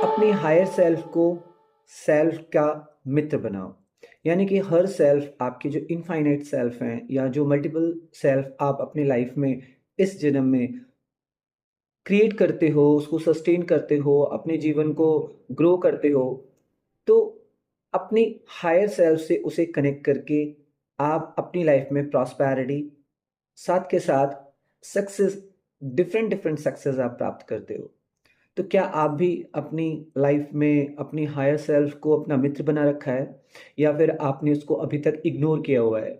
अपनी higher self को self का मित्र बनाओ। यानी कि हर सेल्फ आपकी जो इनफाइनाइट सेल्फ हैं या जो मल्टीपल सेल्फ आप अपनी लाइफ में इस जन्म में क्रिएट करते हो, उसको सस्टेन करते हो, अपने जीवन को ग्रो करते हो, तो अपनी हायर सेल्फ से उसे कनेक्ट करके आप अपनी लाइफ में प्रॉस्पैरिटी, साथ के साथ सक्सेस, डिफरेंट डिफरेंट सक्सेस आप प्राप्त करते हो। तो क्या आप भी अपनी लाइफ में अपनी हायर सेल्फ को अपना मित्र बना रखा है या फिर आपने उसको अभी तक इग्नोर किया हुआ है?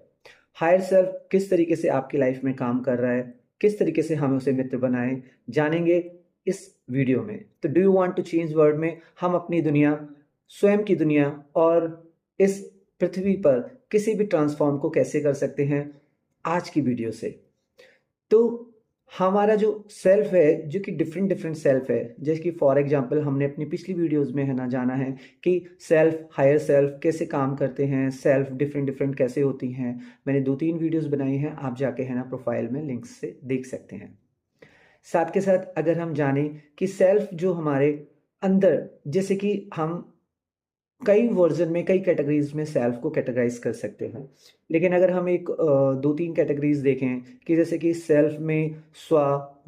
हायर सेल्फ किस तरीके से आपकी लाइफ में काम कर रहा है, किस तरीके से हम उसे मित्र बनाएं, जानेंगे इस वीडियो में। तो do you want to change world में हम अपनी दुनिया, स्वयं की दुनिया और इस पृथ्वी पर किसी भी ट्रांसफॉर्म को कैसे कर सकते हैं आज की वीडियो से। तो हमारा जो सेल्फ है, जो कि डिफरेंट डिफरेंट सेल्फ है, जैसे कि फॉर एग्जांपल हमने अपनी पिछली वीडियोस में है ना जाना है कि सेल्फ, हायर सेल्फ कैसे काम करते हैं, सेल्फ डिफरेंट डिफरेंट कैसे होती हैं। मैंने 2-3 वीडियोस बनाई हैं, आप जाके है ना प्रोफाइल में लिंक्स से देख सकते हैं। साथ के साथ अगर हम जानें कि सेल्फ जो हमारे अंदर, जैसे कि हम कई वर्जन में, कई कैटेगरीज में सेल्फ को कैटेगराइज कर सकते हैं। लेकिन अगर हम एक 2-3 कैटेगरीज देखें कि जैसे कि सेल्फ में स्व,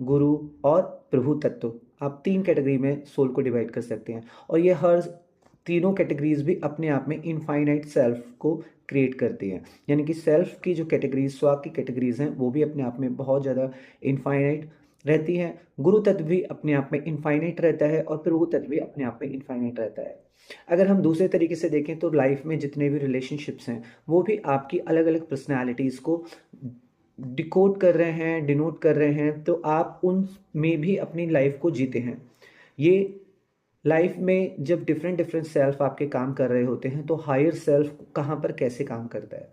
गुरु और प्रभु तत्व, आप 3 कैटेगरी में सोल को डिवाइड कर सकते हैं। और ये हर तीनों कैटेगरीज भी अपने आप में इनफाइनाइट सेल्फ को क्रिएट करती हैं। यानी कि सेल्फ की जो कैटेगरीज, स्व की कैटेगरीज हैं, वो भी अपने आप में बहुत ज़्यादा इनफाइनाइट रहती हैं। गुरु तत्व भी अपने आप में इनफाइनाइट रहता है और प्रभु तत्व भी अपने आप में इनफाइनाइट रहता है। अगर हम दूसरे तरीके से देखें तो लाइफ में जितने भी रिलेशनशिप्स हैं, वो भी आपकी अलग अलग पर्सनैलिटीज़ को डिकोड कर रहे हैं, डिनोट कर रहे हैं। तो आप उन में भी अपनी लाइफ को जीते हैं। ये लाइफ में जब डिफरेंट डिफरेंट सेल्फ आपके काम कर रहे होते हैं, तो हायर सेल्फ कहाँ पर कैसे काम करता है।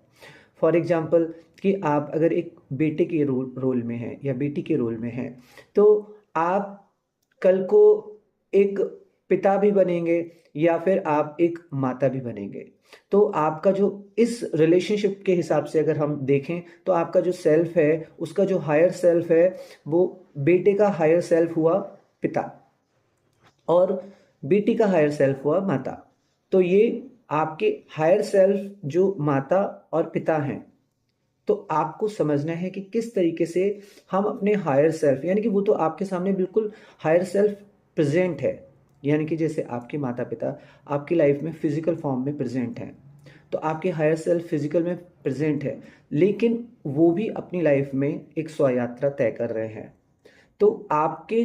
फॉर एग्जाम्पल कि आप अगर एक बेटे के रोल में हैं या बेटी के रोल में हैं, तो आप कल को एक पिता भी बनेंगे या फिर आप एक माता भी बनेंगे। तो आपका जो इस रिलेशनशिप के हिसाब से अगर हम देखें, तो आपका जो सेल्फ है, उसका जो हायर सेल्फ है, वो बेटे का हायर सेल्फ हुआ पिता और बेटी का हायर सेल्फ हुआ माता। तो ये आपके हायर सेल्फ जो माता और पिता हैं, तो आपको समझना है कि किस तरीके से हम अपने हायर सेल्फ, यानी कि वो तो आपके सामने बिल्कुल हायर सेल्फ प्रेजेंट है। यानी कि जैसे आपके माता पिता आपकी लाइफ में फिजिकल फॉर्म में प्रेजेंट हैं, तो आपके हायर सेल्फ फिजिकल में प्रेजेंट है, लेकिन वो भी अपनी लाइफ में एक स्व यात्रा तय कर रहे हैं। तो आपके